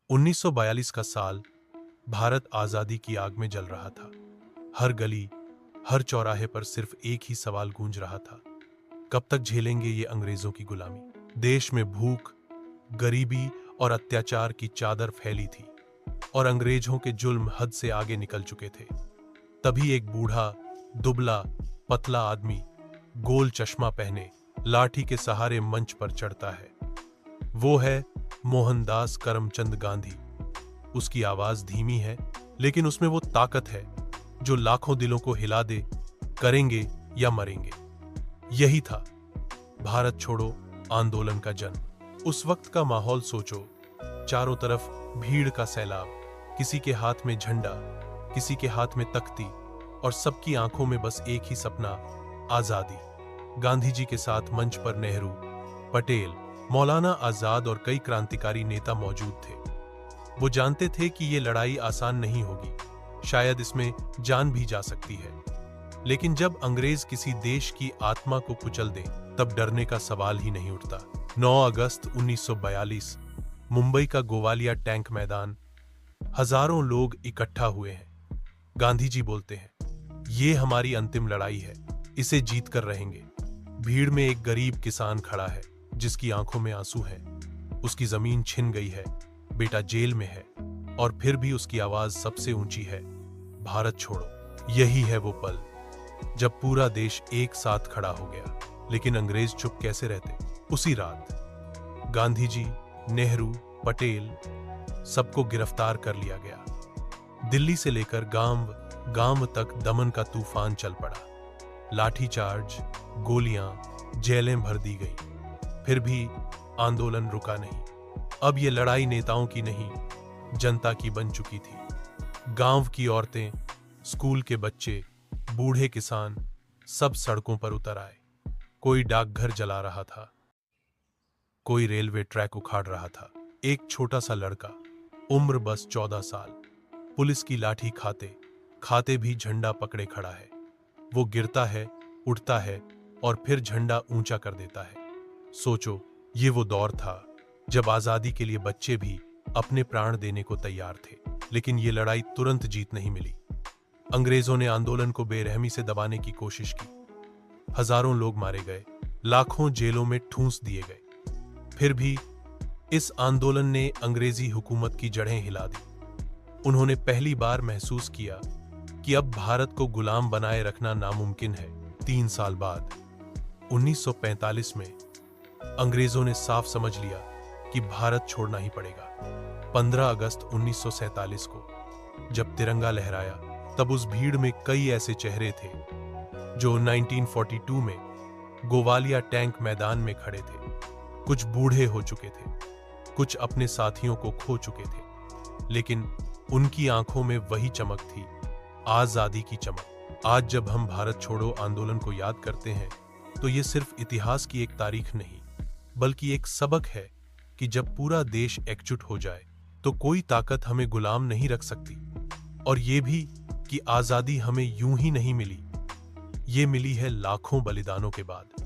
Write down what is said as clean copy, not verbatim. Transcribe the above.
1942 का साल भारत आजादी की आग में जल रहा था। हर गली, हर चौराहे पर सिर्फ एक ही सवाल गूंज रहा था, कब तक झेलेंगे ये अंग्रेजों की गुलामी। देश में भूख, गरीबी और अत्याचार की चादर फैली थी और अंग्रेजों के जुल्म हद से आगे निकल चुके थे। तभी एक बूढ़ा, दुबला, पतला आदमी गोल चश्मा पहने लाठी के सहारे मंच पर चढ़ता है। वो है मोहनदास करमचंद गांधी। उसकी आवाज धीमी है, लेकिन उसमें वो ताकत है जो लाखों दिलों को हिला दे, करेंगे या मरेंगे। यही था भारत छोड़ो आंदोलन का जन्म। उस वक्त का माहौल सोचो, चारों तरफ भीड़ का सैलाब, किसी के हाथ में झंडा, किसी के हाथ में तख्ती और सबकी आंखों में बस एक ही सपना, आजादी। गांधी जी के साथ मंच पर नेहरू, पटेल, मौलाना आजाद और कई क्रांतिकारी नेता मौजूद थे। वो जानते थे कि ये लड़ाई आसान नहीं होगी, शायद इसमें जान भी जा सकती है। लेकिन जब अंग्रेज किसी देश की आत्मा को कुचल दे, तब डरने का सवाल ही नहीं उठता। 9 अगस्त 1942 मुंबई का गोवालिया टैंक मैदान, हजारों लोग इकट्ठा हुए हैं। गांधी जी बोलते हैं, ये हमारी अंतिम लड़ाई है, इसे जीत कर रहेंगे। भीड़ में एक गरीब किसान खड़ा है जिसकी आंखों में आंसू हैं। उसकी जमीन छिन गई है, बेटा जेल में है, और फिर भी उसकी आवाज सबसे ऊंची है, भारत छोड़ो। यही है वो पल जब पूरा देश एक साथ खड़ा हो गया। लेकिन अंग्रेज चुप कैसे रहते? उसी रात गांधी जी, नेहरू, पटेल सबको गिरफ्तार कर लिया गया। दिल्ली से लेकर गांव गांव तक दमन का तूफान चल पड़ा। लाठीचार्ज, गोलियां, जेलें भर दी गई। फिर भी आंदोलन रुका नहीं। अब ये लड़ाई नेताओं की नहीं, जनता की बन चुकी थी। गांव की औरतें, स्कूल के बच्चे, बूढ़े किसान सब सड़कों पर उतर आए। कोई डाकघर जला रहा था, कोई रेलवे ट्रैक उखाड़ रहा था। एक छोटा सा लड़का, उम्र बस 14 साल, पुलिस की लाठी खाते खाते भी झंडा पकड़े खड़ा है। वो गिरता है, उठता है और फिर झंडा ऊंचा कर देता है। सोचो, ये वो दौर था जब आजादी के लिए बच्चे भी अपने प्राण देने को तैयार थे। लेकिन ये लड़ाई तुरंत जीत नहीं मिली। अंग्रेजों ने आंदोलन को बेरहमी से दबाने की कोशिश की। हजारों लोग मारे गए, लाखों जेलों में ठूंस दिए गए। फिर भी इस आंदोलन ने अंग्रेजी हुकूमत की जड़ें हिला दी। उन्होंने पहली बार महसूस किया कि अब भारत को गुलाम बनाए रखना नामुमकिन है। 3 साल बाद 1945 में अंग्रेजों ने साफ समझ लिया कि भारत छोड़ना ही पड़ेगा। 15 अगस्त 1947 को जब तिरंगा लहराया, तब उस भीड़ में कई ऐसे चेहरे थे जो 1942 में गोवालिया टैंक मैदान में खड़े थे। कुछ बूढ़े हो चुके थे, कुछ अपने साथियों को खो चुके थे, लेकिन उनकी आंखों में वही चमक थी, आजादी की चमक। आज जब हम भारत छोड़ो आंदोलन को याद करते हैं, तो ये सिर्फ इतिहास की एक तारीख नहीं, बल्कि एक सबक है कि जब पूरा देश एकजुट हो जाए तो कोई ताकत हमें गुलाम नहीं रख सकती। और ये भी कि आजादी हमें यूं ही नहीं मिली, ये मिली है लाखों बलिदानों के बाद।